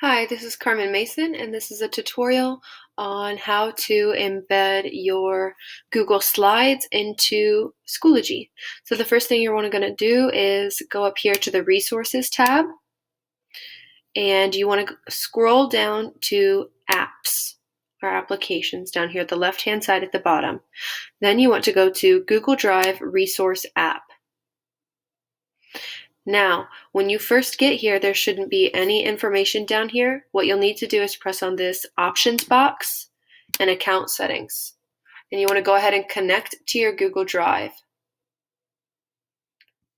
Hi, this is Carmen Mason, and this is a tutorial on how to embed your Google Slides into Schoology. So the first thing you're going to do is go up here to the Resources tab, and you want to scroll down to Apps or Applications down here at the left-hand side at the bottom. Then you want to go to Google Drive Resource App. Now, when you first get here, there shouldn't be any information down here. What you'll need to do is press on this options box and account settings. And you want to go ahead and connect to your Google Drive.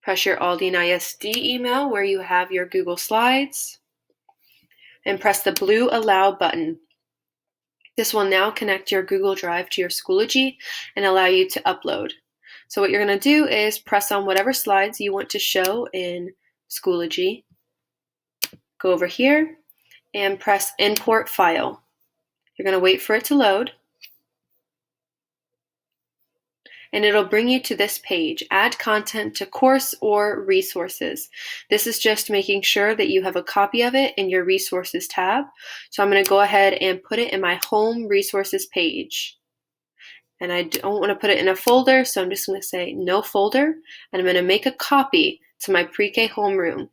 Press your Aldine ISD email where you have your Google Slides and press the blue Allow button. This will now connect your Google Drive to your Schoology and allow you to upload. So what you're going to do is press on whatever slides you want to show in Schoology. Go over here and press Import File. You're going to wait for it to load. And it'll bring you to this page, Add Content to Course or Resources. This is just making sure that you have a copy of it in your Resources tab. So I'm going to go ahead and put it in my Home Resources page. And I don't want to put it in a folder, so I'm just going to say no folder, and I'm going to make a copy to my pre-K homeroom.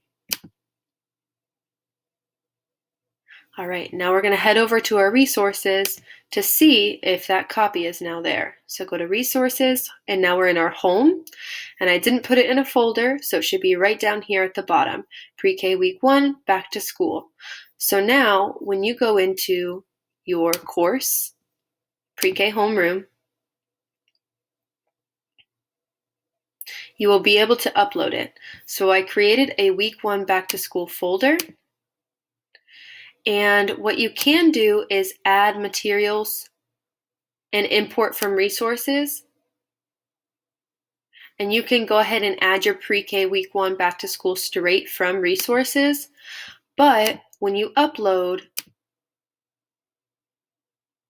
All right, now we're going to head over to our resources to see if that copy is now there. So go to resources, and now we're in our home, and I didn't put it in a folder, so it should be right down here at the bottom. Pre-K week 1, back to school. So now when you go into your course, pre-K homeroom, you will be able to upload it. So I created a week 1 back to school folder. And what you can do is add materials and import from resources. And you can go ahead and add your pre-K week 1 back to school straight from resources. But when you upload,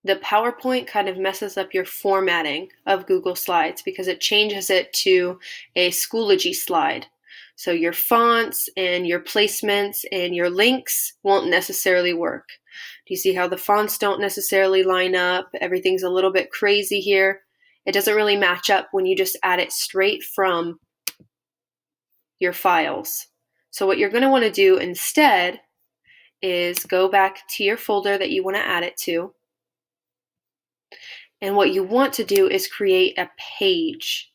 the PowerPoint kind of messes up your formatting of Google Slides because it changes it to a Schoology slide. So your fonts and your placements and your links won't necessarily work. Do you see how the fonts don't necessarily line up? Everything's a little bit crazy here. It doesn't really match up when you just add it straight from your files. So what you're going to want to do instead is go back to your folder that you want to add it to. And what you want to do is create a page.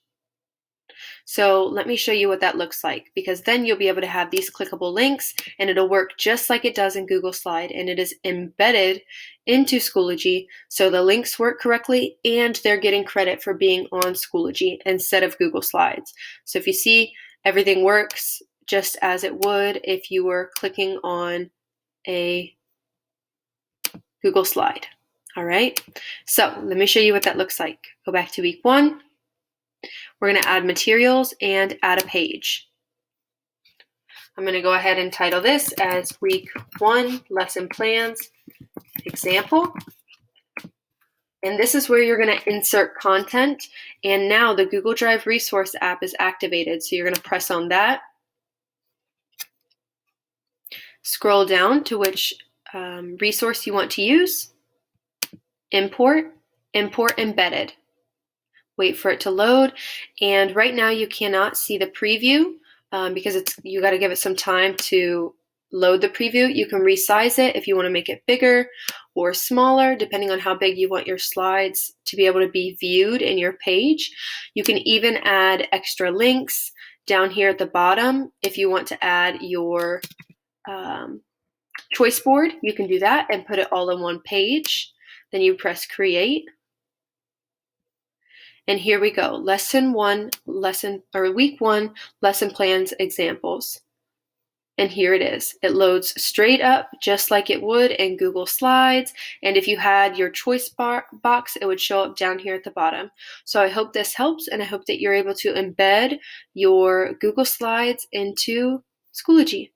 So let me show you what that looks like, because then you'll be able to have these clickable links and it'll work just like it does in Google Slide, and it is embedded into Schoology so the links work correctly and they're getting credit for being on Schoology instead of Google Slides. So if you see, everything works just as it would if you were clicking on a Google Slide. All right, so let me show you what that looks like. Go back to week 1. We're going to add materials and add a page. I'm going to go ahead and title this as week 1 lesson plans example. And this is where you're going to insert content. And now the Google Drive resource app is activated. So you're going to press on that. Scroll down to which resource you want to use. Import embedded. Wait for it to load, and right now you cannot see the preview because you got to give it some time to load the preview. You can resize it if you want to make it bigger or smaller, depending on how big you want your slides to be able to be viewed in your page. You can even add extra links down here at the bottom. If you want to add your choice board, you can do that and put it all in one page. Then you press create. And here we go, week 1 lesson plans examples. And here it is. It loads straight up just like it would in Google Slides. And if you had your choice box, it would show up down here at the bottom. So I hope this helps, and I hope that you're able to embed your Google Slides into Schoology.